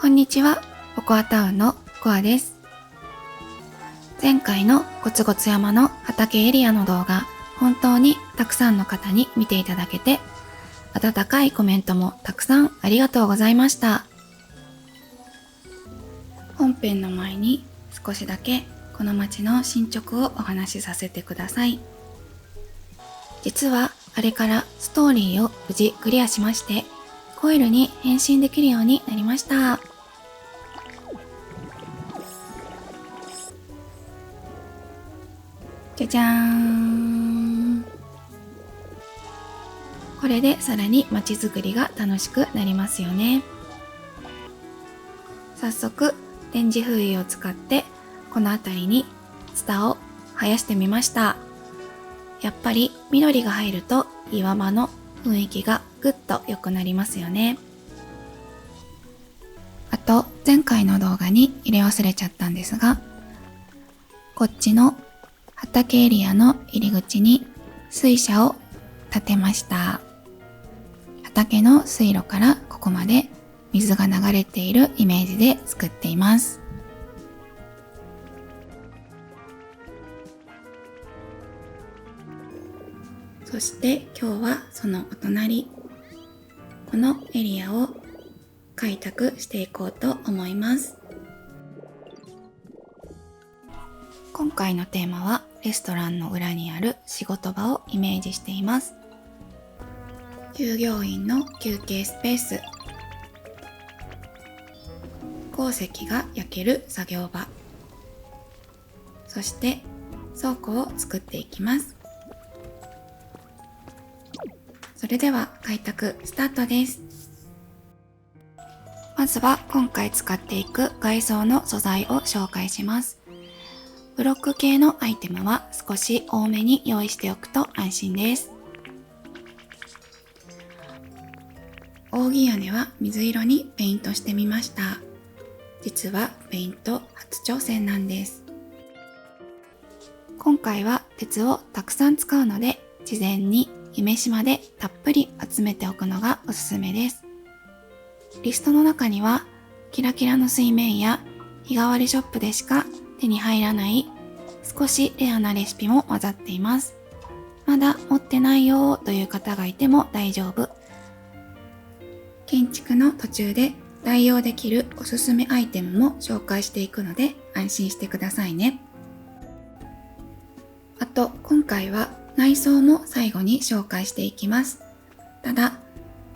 こんにちは、ココアタウンのコアです。前回のゴツゴツ山の畑エリアの動画、本当にたくさんの方に見ていただけて、温かいコメントもたくさんありがとうございました。本編の前に少しだけこの街の進捗をお話しさせてください。実はあれからストーリーを無事クリアしまして、コイルに変身できるようになりました。じゃじゃーん。これでさらに街づくりが楽しくなりますよね。早速電磁風油を使ってこの辺りにツタを生やしてみました。やっぱり緑が入ると岩場の雰囲気がぐっと良くなりますよね。あと前回の動画に入れ忘れちゃったんですが、こっちの畑エリアの入り口に水車を立てました。畑の水路からここまで水が流れているイメージで作っています。そして今日はそのお隣、このエリアを開拓していこうと思います。今回のテーマはレストランの裏にある仕事場をイメージしています。従業員の休憩スペース、鉱石が焼ける作業場、そして倉庫を作っていきます。それでは開拓スタートです。まずは今回使っていく外装の素材を紹介します。ブロック系のアイテムは少し多めに用意しておくと安心です。扇屋根は水色にペイントしてみました。実はペイント初挑戦なんです。今回は鉄をたくさん使うので、事前に夢島でたっぷり集めておくのがおすすめです。リストの中にはキラキラの水面や日替わりショップでしか手に入らない少しレアなレシピも混ざっています。まだ持ってないよという方がいても大丈夫。建築の途中で代用できるおすすめアイテムも紹介していくので安心してくださいね。あと今回は内装も最後に紹介していきます。ただ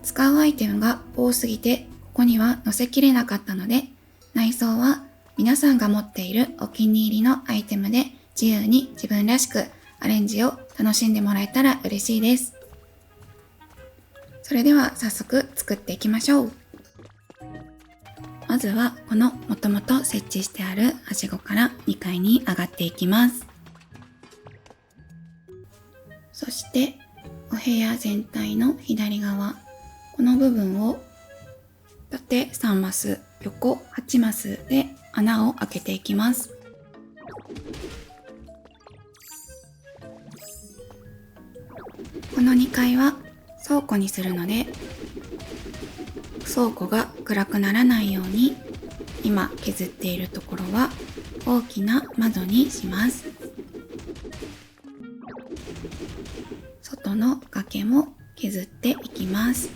使うアイテムが多すぎてここには載せきれなかったので、内装は皆さんが持っているお気に入りのアイテムで自由に自分らしくアレンジを楽しんでもらえたら嬉しいです。それでは早速作っていきましょう。まずはこのもともと設置してあるはしごから2階に上がっていきます。そしてお部屋全体の左側、この部分を縦3マス、横8マスで穴を開けていきます。この2階は倉庫にするので、倉庫が暗くならないように今削っているところは大きな窓にします。外の崖も削っていきます。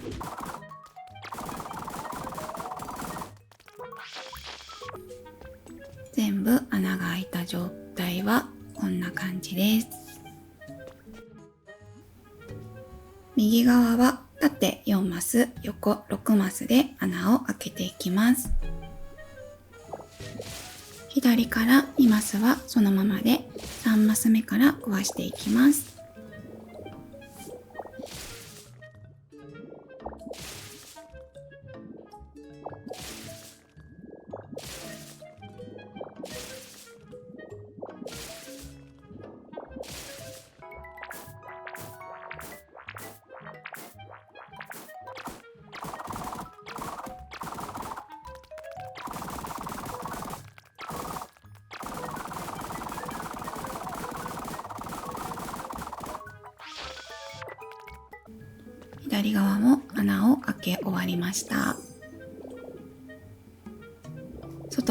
全部穴が開いた状態はこんな感じです。右側は縦4マス、横6マスで穴を開けていきます。左から2マスはそのままで3マス目から壊していきます。左側も穴を開け終わりました。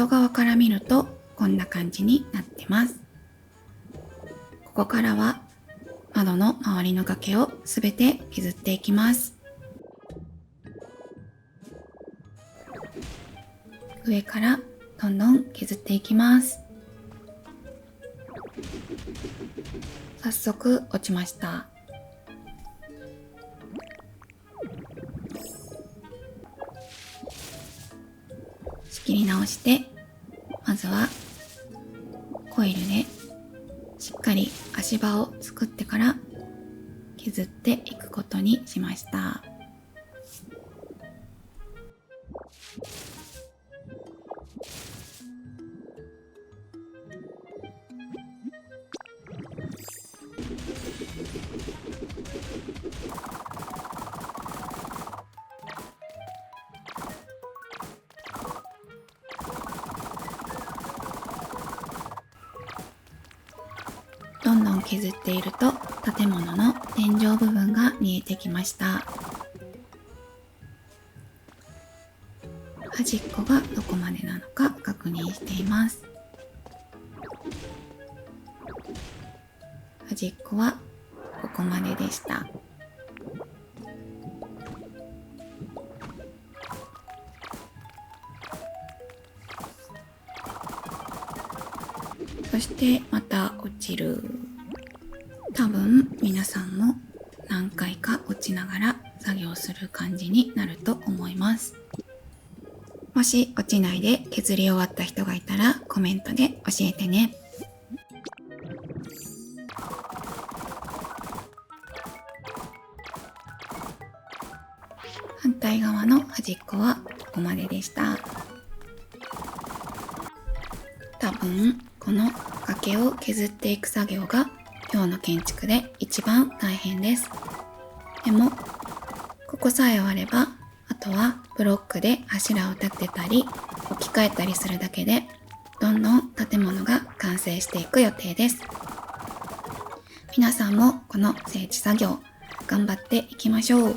外側から見るとこんな感じになってます。ここからは窓の周りの崖をすべて削っていきます。上からどんどん削っていきます。早速落ちました。仕切り直して、まずはコイルでしっかり足場を作ってから削っていくことにしました。どんどん削っていると建物の天井部分が見えてきました。端っこがどこまでなのか確認しています。端っこはここまででした。そしてまた落ちる。多分皆さんも何回か落ちながら作業する感じになると思います。もし落ちないで削り終わった人がいたらコメントで教えてね。反対側の端っこはここまででした。多分この崖を削っていく作業が今日の建築で一番大変です。でもここさえ終われば、あとはブロックで柱を立てたり置き換えたりするだけでどんどん建物が完成していく予定です。皆さんもこの整地作業頑張っていきましょう。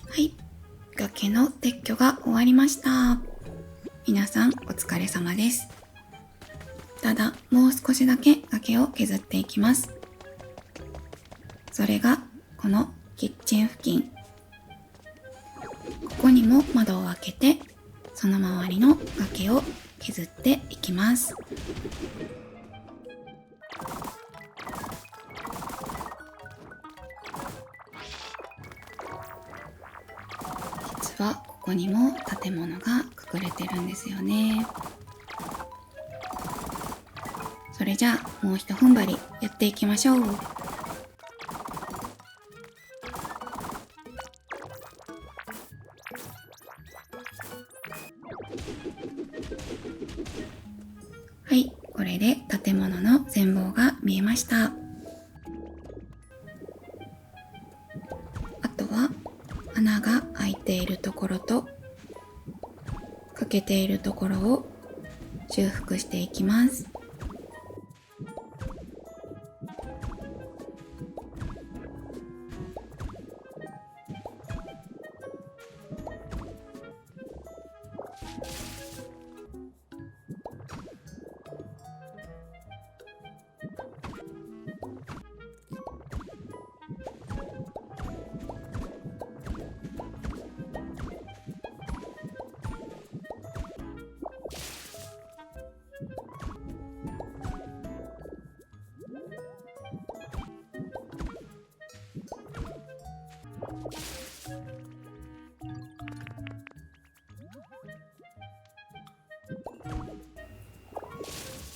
はい、崖の撤去が終わりました。皆さんお疲れ様です。ただもう少しだけ崖を削っていきます。それがこのキッチン付近。ここにも窓を開けて、その周りの崖を削っていきます。実はここにも建物が隠れてるんですよね。それじゃあもうひと踏ん張りやっていきましょう。はい、これで建物の全貌が見えました。あとは穴が開いているところと欠けているところを修復していきます。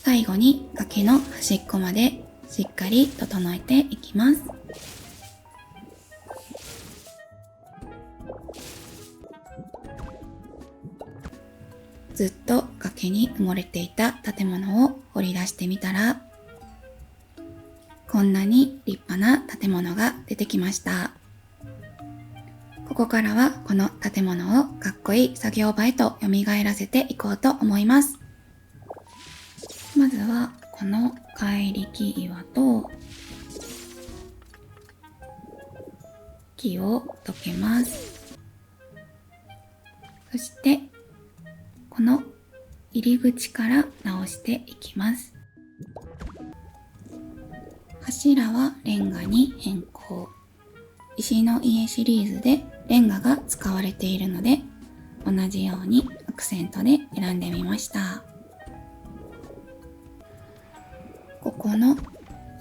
最後に崖の端っこまでしっかり整えていきます。ずっと崖に埋もれていた建物を掘り出してみたら、こんなに立派な建物が出てきました。ここからはこの建物をかっこいい作業場へと蘇らせていこうと思います。まずはこの怪力岩と木を溶けます。そしてこの入り口から直していきます。柱はレンガに変更。石の家シリーズでレンガが使われているので、同じようにアクセントで選んでみました。ここの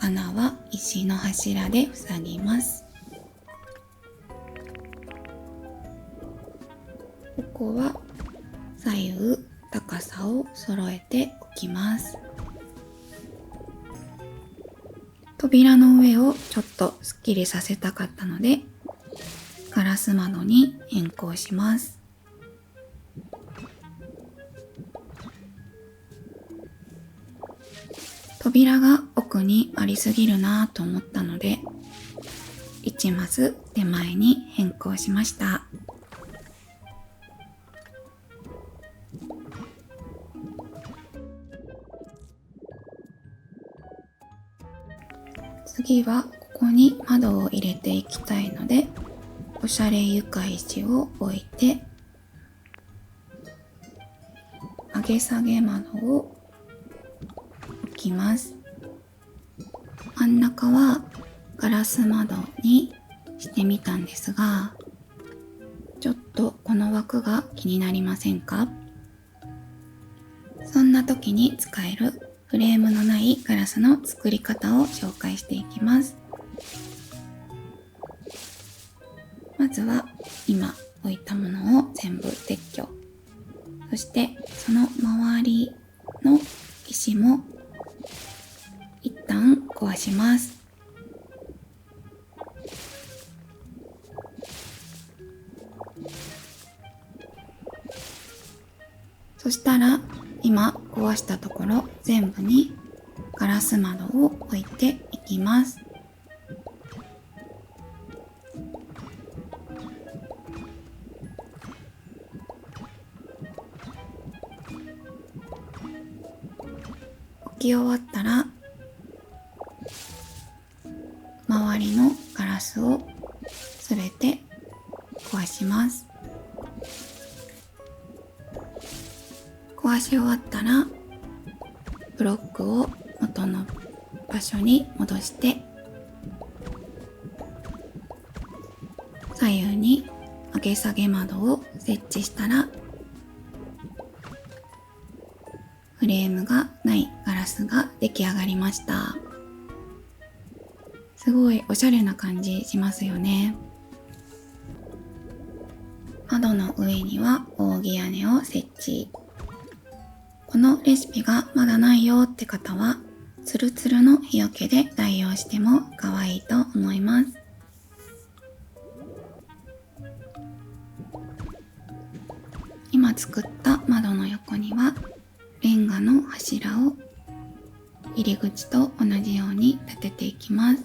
穴は石の柱で塞ぎます。ここは左右高さを揃えておきます。扉の上をちょっとすっきりさせたかったので、ガラス窓に変更します。扉が奥にありすぎるなぁと思ったので、1マス手前に変更しました。次はここに窓を入れていきたいので、おしゃれ床石を置いて、上げ下げ窓を置きます。真ん中はガラス窓にしてみたんですが、ちょっとこの枠が気になりませんか？そんな時に使えるフレームのないガラスの作り方を紹介していきます。まずは今置いたものを全部撤去。そしてその周りの石も一旦壊します。そしたら今壊したところ全部にガラス窓を置いていきます。置き終わったら周りのガラスをすべて壊します。壊し終わったらブロックを元の場所に戻して左右に上げ下げ窓を設置したらフレームがないガラスが出来上がりました。すごいおしゃれな感じしますよね。窓の上には扇屋根を設置。このレシピがまだないよって方は、ツルツルの日よけで代用しても可愛いと思います。今作った窓の横には、レンガの柱を入り口と同じように立てていきます。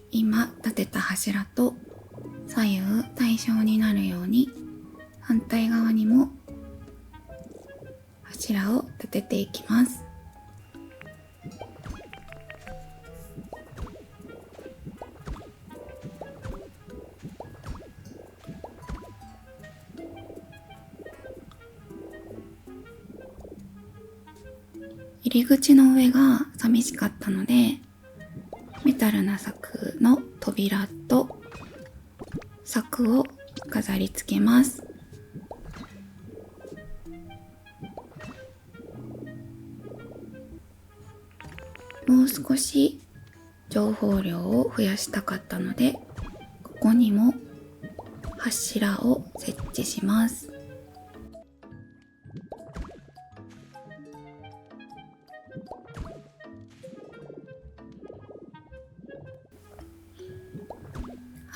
今立てた柱と左右対称になるように反対側にも柱を立てていきます。入り口の上が寂しかったので、メタルな柵の扉と柵を飾り付けます。もう少し情報量を増やしたかったので、ここにも柱を設置します。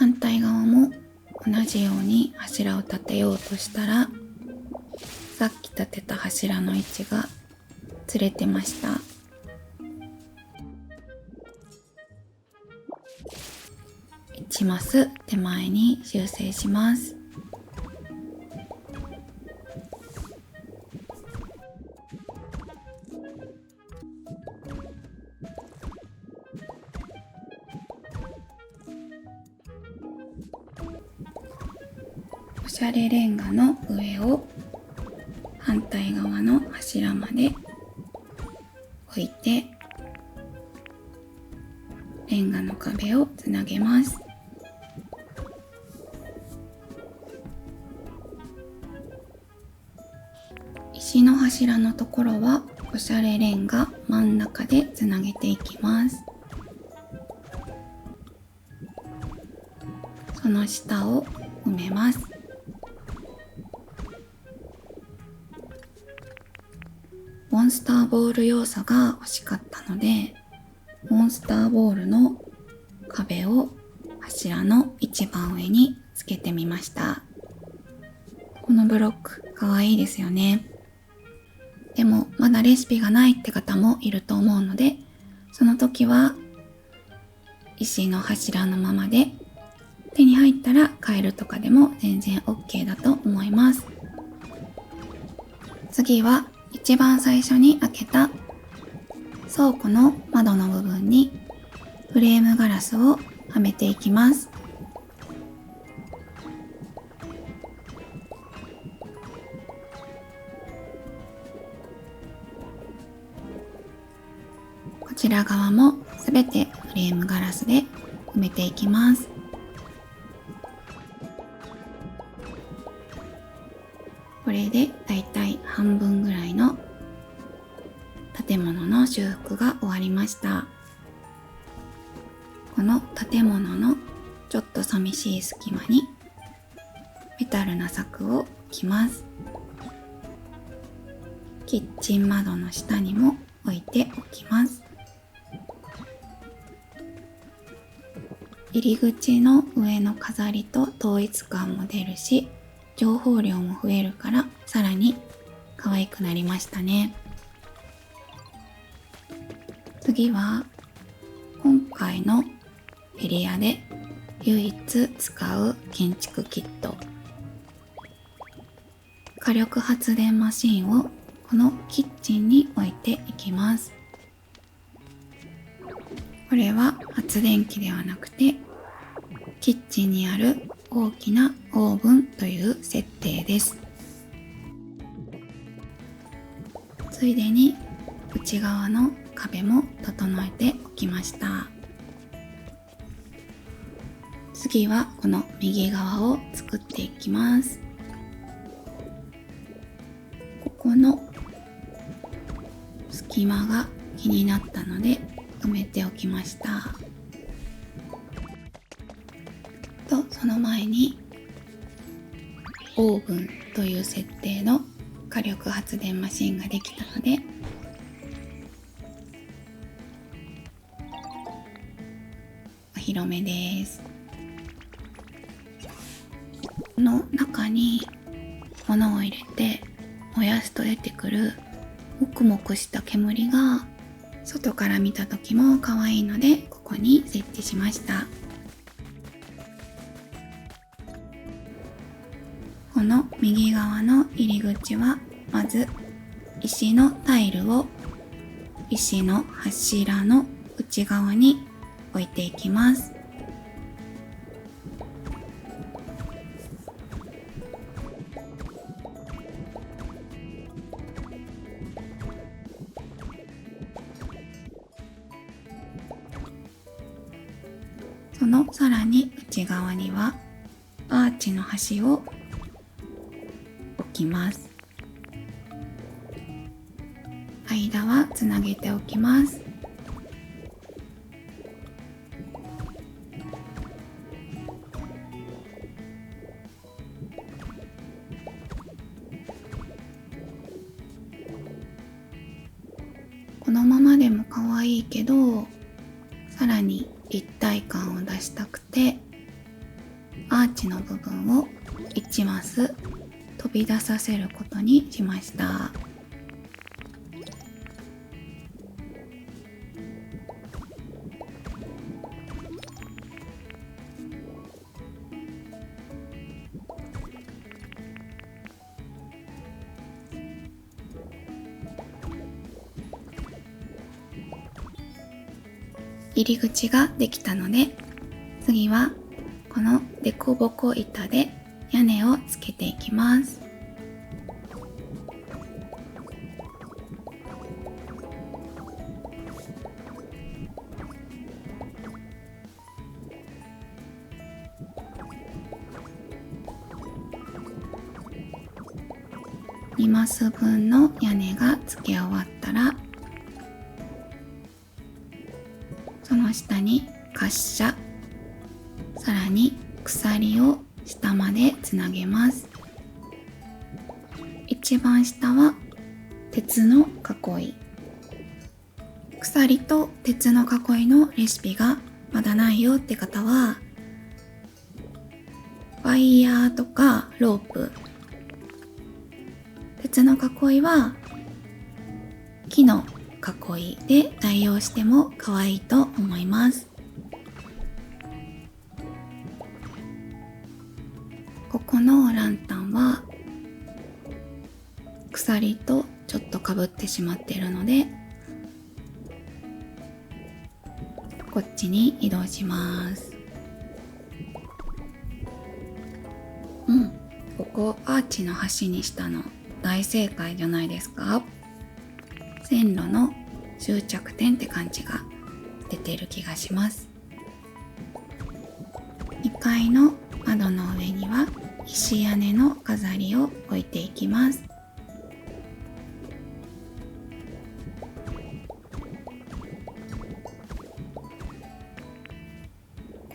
反対側も同じように柱を立てようとしたら、さっき立てた柱の位置がずれてました。1マス手前に修正します。おしゃれレンガの上を反対側の柱まで置いて、レンガの壁をつなげます。石の柱のところはおしゃれレンガ真ん中でつなげていきます。その下を埋めます。モンスターボール要素が欲しかったので、モンスターボールの壁を柱の一番上につけてみました。このブロックかわいいですよね。でもまだレシピがないって方もいると思うので、その時は石の柱のままで、手に入ったら変えるとかでも全然 OK だと思います。次は一番最初に開けた倉庫の窓の部分にフレームガラスをはめていきます。こちら側もすべてフレームガラスで埋めていきます。これでだいたい半分ぐらいの建物の修復が終わりました。この建物のちょっと寂しい隙間にメタルな柵を置きます。キッチン窓の下にも置いておきます。入り口の上の飾りと統一感も出るし、情報量も増えるからさらに可愛くなりましたね。次は今回のエリアで唯一使う建築キット、火力発電マシンをこのキッチンに置いていきます。これは発電機ではなくて、キッチンにある大きなオーブンという設定です。ついでに内側の壁も整えておきました。次はこの右側を作っていきます。ここの隙間が気になったので埋めておきました。とその前にオーブンという設定の火力発電マシンができたので、お披露目です。この中に物を入れて燃やすと出てくるもくもくした煙が外から見た時も可愛いので、ここに設置しました。この右側の入り口はまず石のタイルを石の柱の内側に置いていきます。そのさらに内側にはアーチの端を置きます。間はつなげておきます。このままでも可愛いけど、さらに立体感を出したくてアーチの部分を1マス飛び出させることにしました。入り口ができたので、次はこのデコボコ板で屋根をつけていきます。2マス分の屋根が付け終わったら、その下に滑車、さらに鎖を下までつなげます。一番下は鉄の囲い。鎖と鉄の囲いのレシピがまだないよって方は、ワイヤーとかロープ、鉄の囲いは木の囲いで代用しても可愛いと思います。ここのランタンは鎖とちょっとかぶってしまっているので、こっちに移動します。ここアーチの端にしたの大正解じゃないですか。線路の終着点って感じが出てる気がします。2階の窓の上には石屋根の飾りを置いていきます。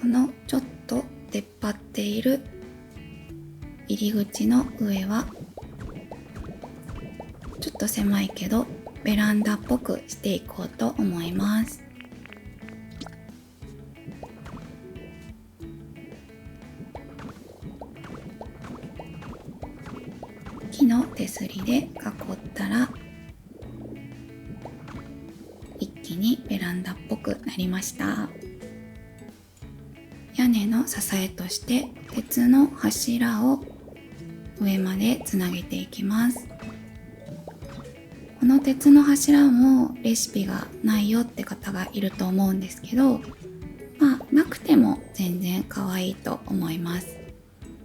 このちょっと出っ張っている入り口の上はちょっと狭いけどベランダっぽくしていこうと思います。木の手すりで囲ったら一気にベランダっぽくなりました。屋根の支えとして鉄の柱を上までつなげていきます。この鉄の柱もレシピがないよって方がいると思うんですけど、なくても全然可愛いと思います。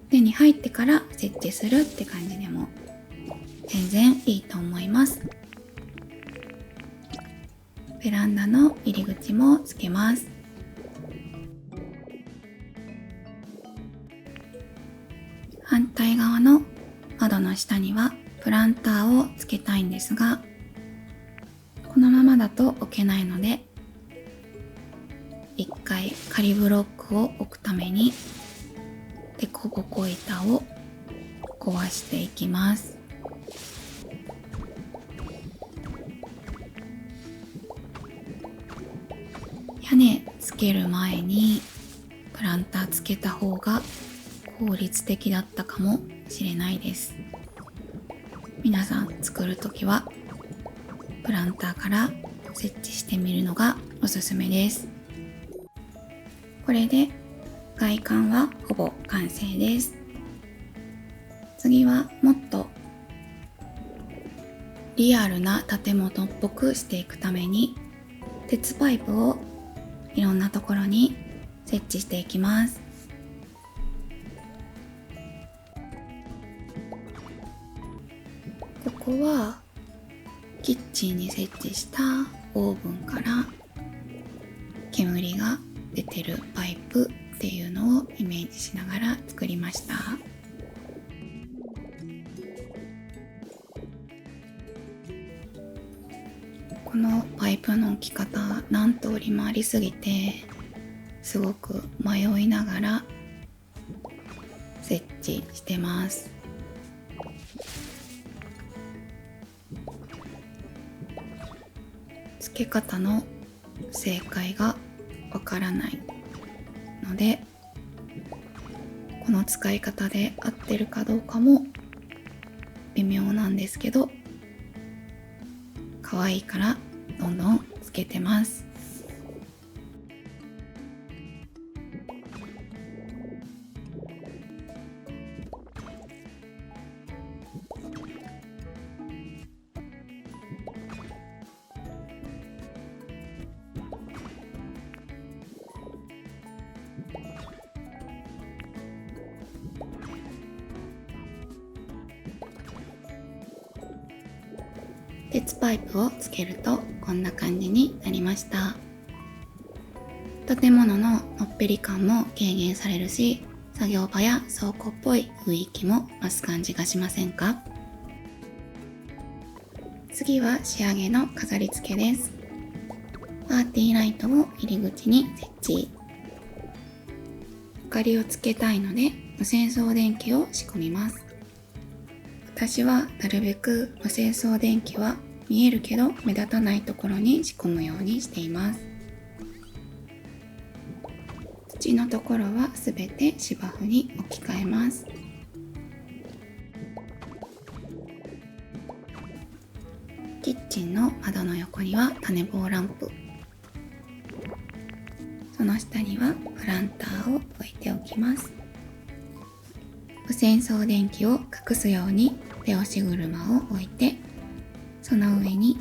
手に入ってから設置するって感じでも全然いいと思います。ベランダの入り口もつけます。反対側の窓の下にはプランターをつけたいんですが、このままだと置けないので、一回仮ブロックを置くためにデコボコ板を壊していきます。屋根つける前にプランターつけた方が効率的だったかもしれないです。皆さん作るときはプランターから設置してみるのがおすすめです。これで外観はほぼ完成です。次はもっとリアルな建物っぽくしていくために鉄パイプをいろんなところに設置していきます。ここはキッチンに設置したオーブンから煙が出てるパイプっていうのをイメージしながら作りました。このパイプの置き方何通りもありすぎてすごく迷いながら設置してます。付け方の正解がわからないので、ここの使い方で合ってるかどうかも微妙なんですけど、可愛いからどんどんつけてます。鉄パイプをつけるとこんな感じになりました。建物ののっぺり感も軽減されるし、作業場や倉庫っぽい雰囲気も増す感じがしませんか？次は仕上げの飾り付けです。パーティーライトを入り口に設置。明かりをつけたいので無線送電機を仕込みます。私はなるべく無線送電機は見えるけど目立たないところに仕込むようにしています。土のところはすべて芝生に置き換えます。キッチンの窓の横には種棒ランプ、その下にはプランターを置いておきます。無線送電機を隠すように手押し車を置いて、その上に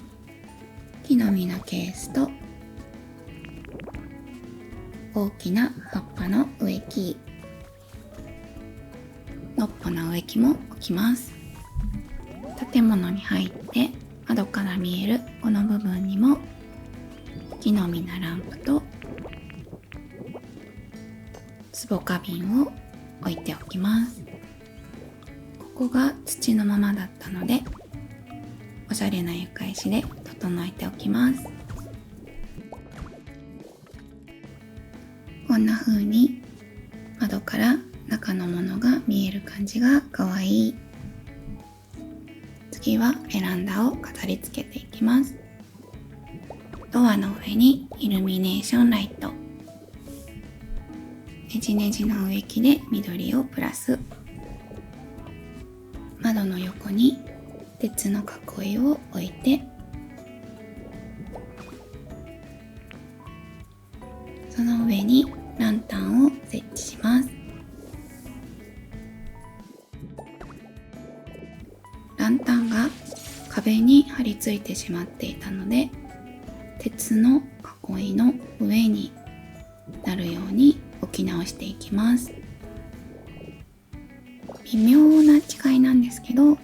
木の実のケースと大きな葉っぱの植木、のっぽの植木も置きます。建物に入って窓から見えるこの部分にも木の実のランプと壺花瓶を置いておきます。ここが土のままだったので、おしゃれな床石で整えておきます。こんな風に窓から中のものが見える感じが可愛い。次はベランダを飾り付けていきます。ドアの上にイルミネーションライト、ねじねじの植木で緑をプラス、窓の横に鉄の囲いを置いて、その上にランタンを設置します。ランタンが壁に張り付いてしまっていたので、鉄の囲いの上になるように置き直していきます。微妙な違いなんですけど、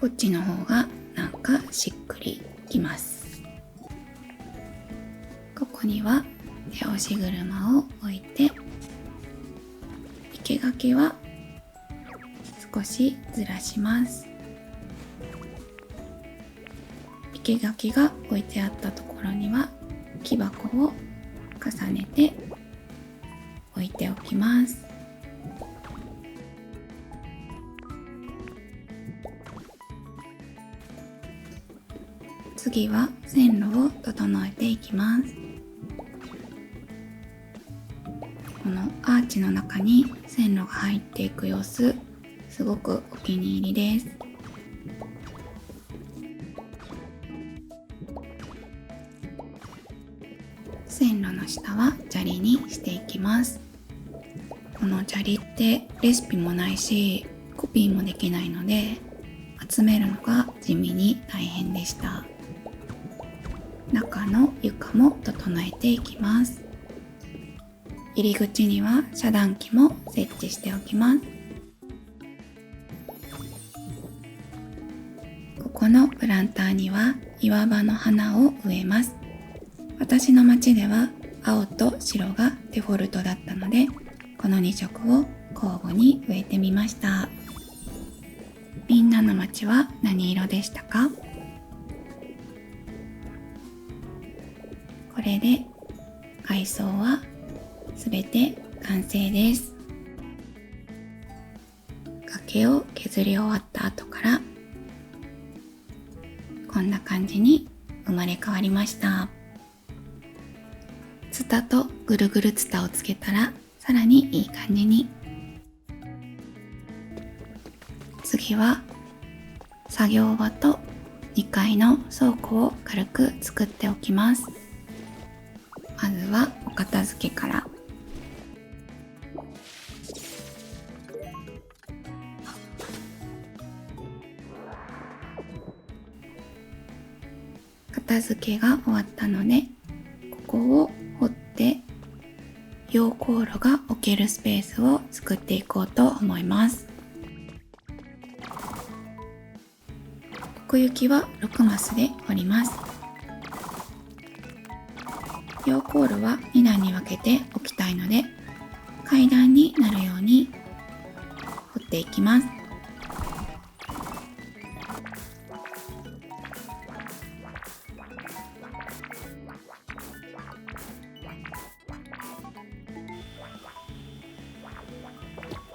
こっちの方がなんかしっくりきます。ここには手押し車を置いて、生垣は少しずらします。生垣が置いてあったところには木箱を重ねて置いておきます。次は線路を整えていきます。このアーチの中に線路が入っていく様子、すごくお気に入りです。線路の下は砂利にしていきます。この砂利ってレシピもないしコピーもできないので、集めるのが地味に大変でした。中の床も整えていきます。入り口には遮断機も設置しておきます。ここのプランターには岩場の花を植えます。私の町では青と白がデフォルトだったので、この2色を交互に植えてみました。みんなの町は何色でしたか？これで外装はすべて完成です。崖を削り終わった後からこんな感じに生まれ変わりました。ツタとぐるぐるツタをつけたらさらにいい感じに。次は作業場と2階の倉庫を軽く作っておきます。まずはお片付けから。片付けが終わったので、ここを掘って溶鉱炉が置けるスペースを作っていこうと思います。奥行きは6マスで掘ります。溶鉱炉は2段に分けて置きたいので、階段になるように掘っていきます。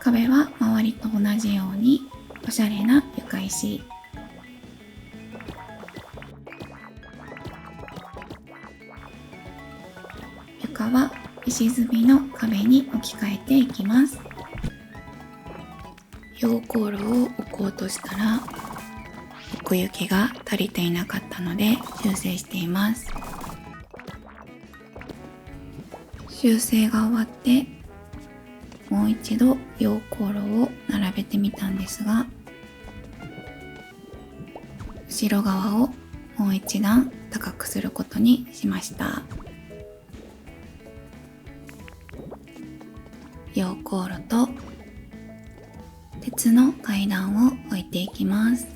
壁は周りと同じようにおしゃれな床石。床は石積みの壁に置き換えていきます。溶鉱炉を置こうとしたら奥行きが足りていなかったので修正しています。修正が終わってもう一度溶鉱炉を並べてみたんですが、後ろ側をもう一段高くすることにしました。溶鉱炉と鉄の階段を置いていきます。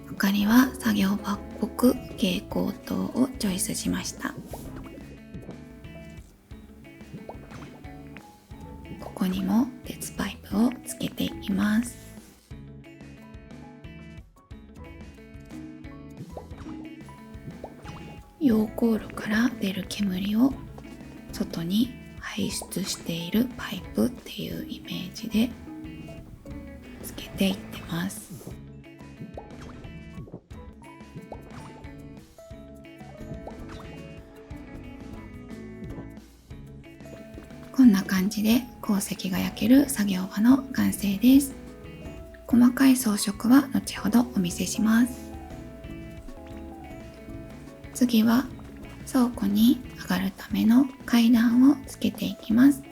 明かりは作業場っぽく蛍光灯をチョイスしました。ここにも鉄パイプをつけていきます。溶鉱炉から出る煙を外に排出しているパイプっていうイメージでつけていってます。こんな感じで鉱石が焼ける作業場の完成です。細かい装飾は後ほどお見せします。次は倉庫に上がるための階段をつけていきます。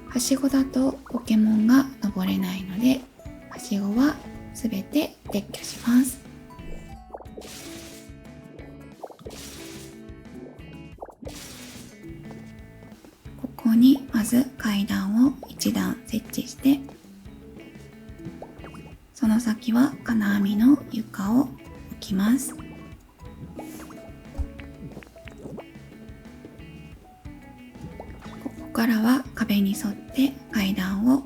はしごだとポケモンが登れないので、はしごはすべて撤去します。ここにまず階段を1段設置して、その先は金網の床を置きます。ここからは壁に沿って階段を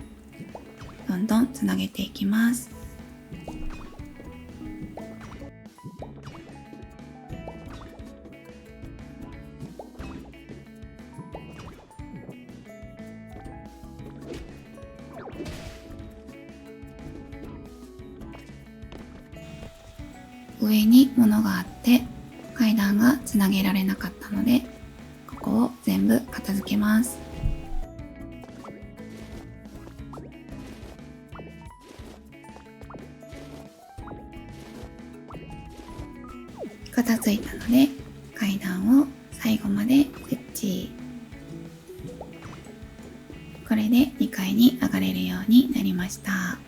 どんどんつなげていきます。上に物があって階段がつなげられなかったので、ここを全部片付けます。片付いたので階段を最後まで設置。これで2階に上がれるようになりました。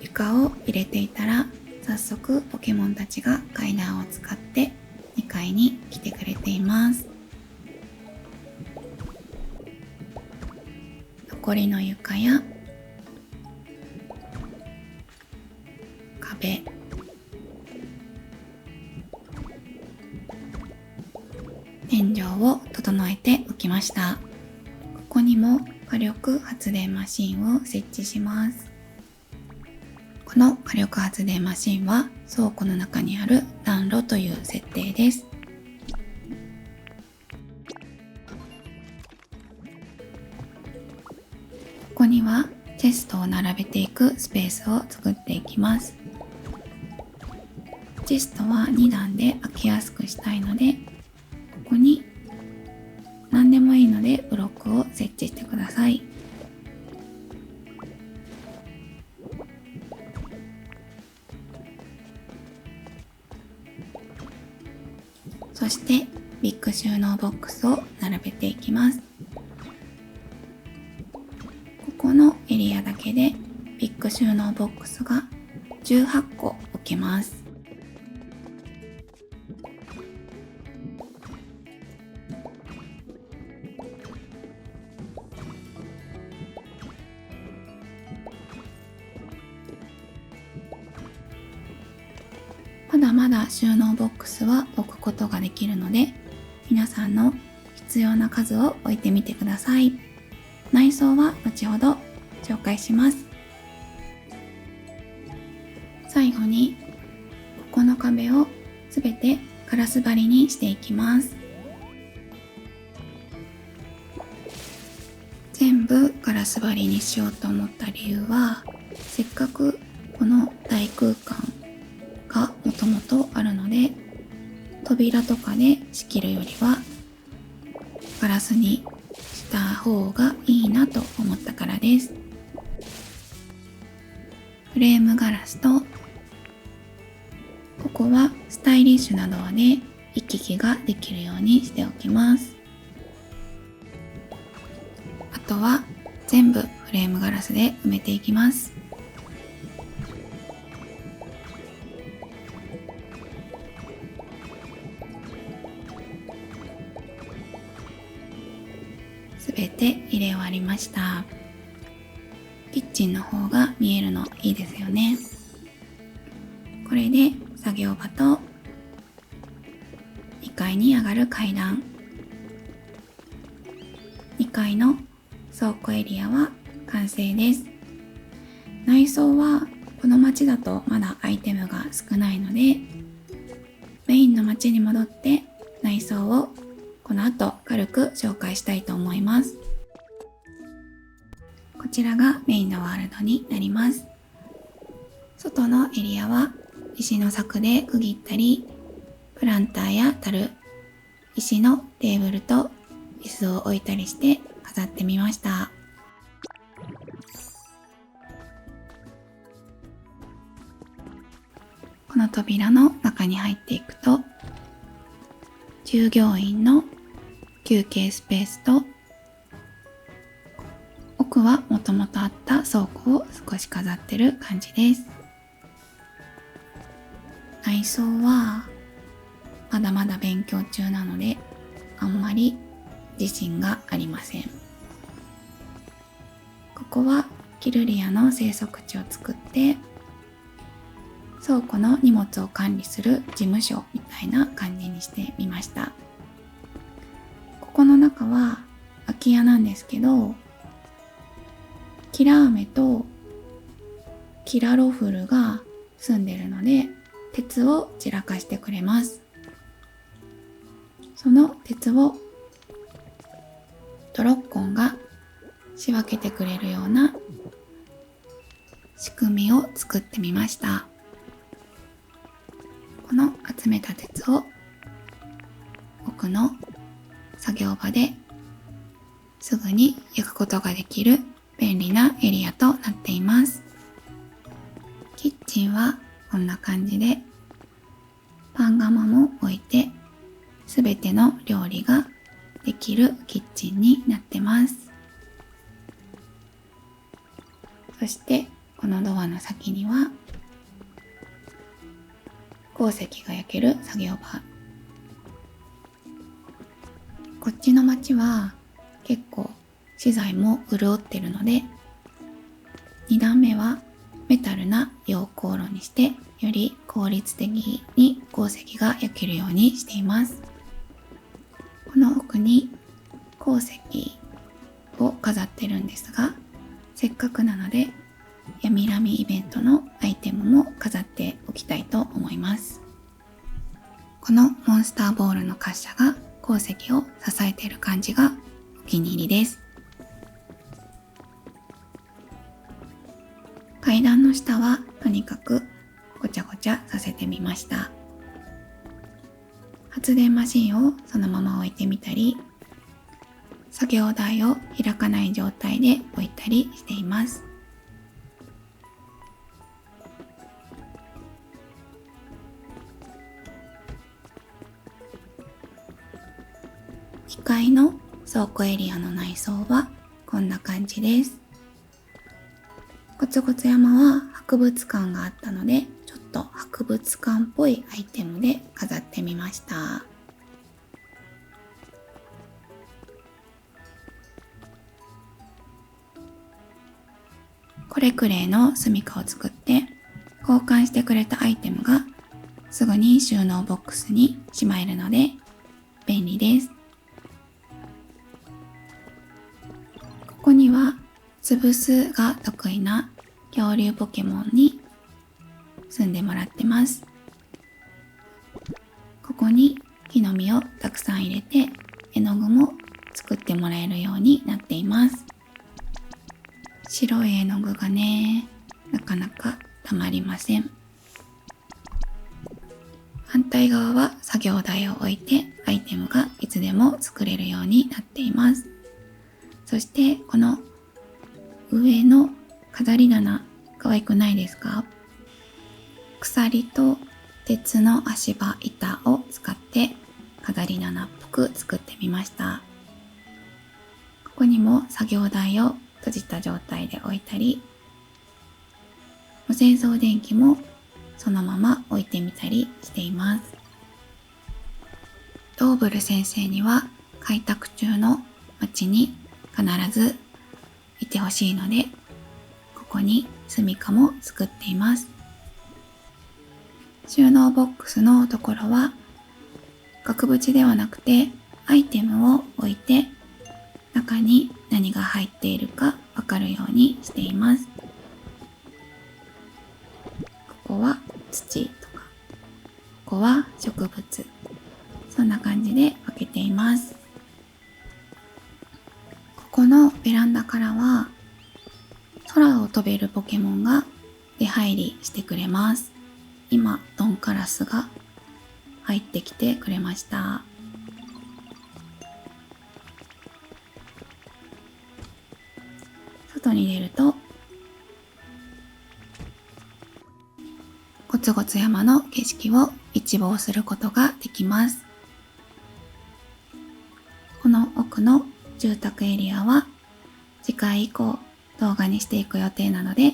床を入れていたら早速ポケモンたちが階段を使って2階に来てくれています。残りの床や壁、天井を整えておきました。ここにも火力発電マシンを設置します。この火力発電マシンは倉庫の中にある暖炉という設定です。トを並べていくスペースを作っていきます。チェストは2段で開きやすくしたいので、ここに何でもいいのでブロックを設置してください。そしてビッグ収納ボックスを並べていきます。ここのエリアだけでビッグ収納ボックスが18個置けます。まだまだ収納ボックスは置くことができるので、皆さんの必要な数を置いてみてください。内装は後ほど紹介します。最後にここの壁をすべてガラス張りにしていきます。全部ガラス張りにしようと思った理由は、せっかくこの大空間がもともとあるので、扉とかで仕切るよりはガラスにした方がいいなと思ったからです。フレームガラスと、ここはスタイリッシュなドアで行き来ができるようにしておきます。あとは全部フレームガラスで埋めていきます。すべて入れ終わりました。キッチンの方が見えるのいいですよね。これで作業場と2階に上がる階段、2階の倉庫エリアは完成です。内装はこの街だとまだアイテムが少ないので、メインの街に戻って内装をこの後軽く紹介したいと思います。こちらがメインのワールドになります。外のエリアは石の柵で区切ったり、プランターや樽、石のテーブルと椅子を置いたりして飾ってみました。この扉の中に入っていくと、従業員の休憩スペースと、奥はもともとあった倉庫を少し飾ってる感じです。内装はまだまだ勉強中なので、あんまり自信がありません。ここはキルリアの生息地を作って、倉庫の荷物を管理する事務所みたいな感じにしてみました。ここの中は空き家なんですけど、キラーメとキラロフルが住んでるので、鉄を散らかしてくれます。その鉄をトロッコンが仕分けてくれるような仕組みを作ってみました。この集めた鉄を奥の作業場ですぐに焼くことができる便利なエリアとなっています。キッチンはこんな感じでパン窯も置いて、すべての料理ができるキッチンになってます。そしてこのドアの先には鉱石が焼ける作業場。こっちの町は結構資材も潤ってるので、2段目はメタルな溶鉱炉にして、より効率的に鉱石が焼けるようにしています。この奥に鉱石を飾ってるんですが、せっかくなので闇ラミイベントのアイテムも飾っておきたいと思います。このモンスターボールの滑車が鉱石を支えている感じがお気に入りです。の下はとにかくごちゃごちゃさせてみました。発電マシンをそのまま置いてみたり、作業台を開かない状態で置いたりしています。2階の倉庫エリアの内装はこんな感じです。ゴツゴツ山は博物館があったので、ちょっと博物館っぽいアイテムで飾ってみました。これくれの住処を作って交換してくれたアイテムがすぐに収納ボックスにしまえるので便利です。ここにはつぶすが得意な恐竜ポケモンに住んでもらってます。ここに木の実をたくさん入れて絵の具も作ってもらえるようになっています。白い絵の具がね、なかなかたまりません。反対側は作業台を置いてアイテムがいつでも作れるようになっています。そしてこの上の飾り棚、可愛くないですか？鎖と鉄の足場板を使って飾り棚っぽく作ってみました。ここにも作業台を閉じた状態で置いたり、無線送電機もそのまま置いてみたりしています。ドーブル先生には開拓中の町に必ずいてほしいので、ここに住処も作っています。収納ボックスのところは額縁ではなくてアイテムを置いて中に何が入っているかわかるようにしています。ここは土とか、ここは植物、そんな感じで分けています。ここのベランダからは空を飛べるポケモンが出入りしてくれます。今ドンカラスが入ってきてくれました。外に出るとゴツゴツ山の景色を一望することができます。この奥の住宅エリアは次回以降動画にしていく予定なので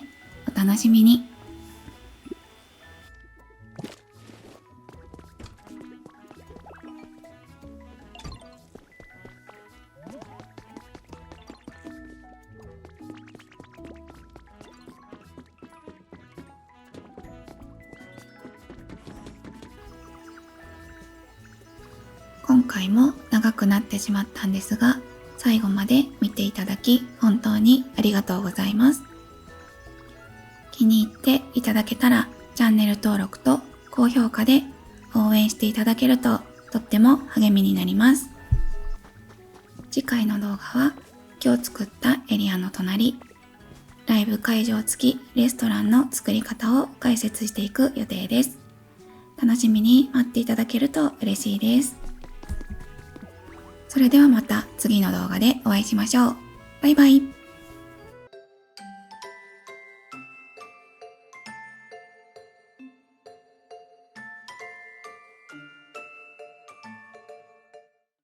お楽しみに。今回も長くなってしまったんですが、最後まで見ていただき本当にありがとうございます。気に入っていただけたらチャンネル登録と高評価で応援していただけるととっても励みになります。次回の動画は今日作ったエリアの隣、ライブ会場付きレストランの作り方を解説していく予定です。楽しみに待っていただけると嬉しいです。それではまた次の動画でお会いしましょう。バイバイ。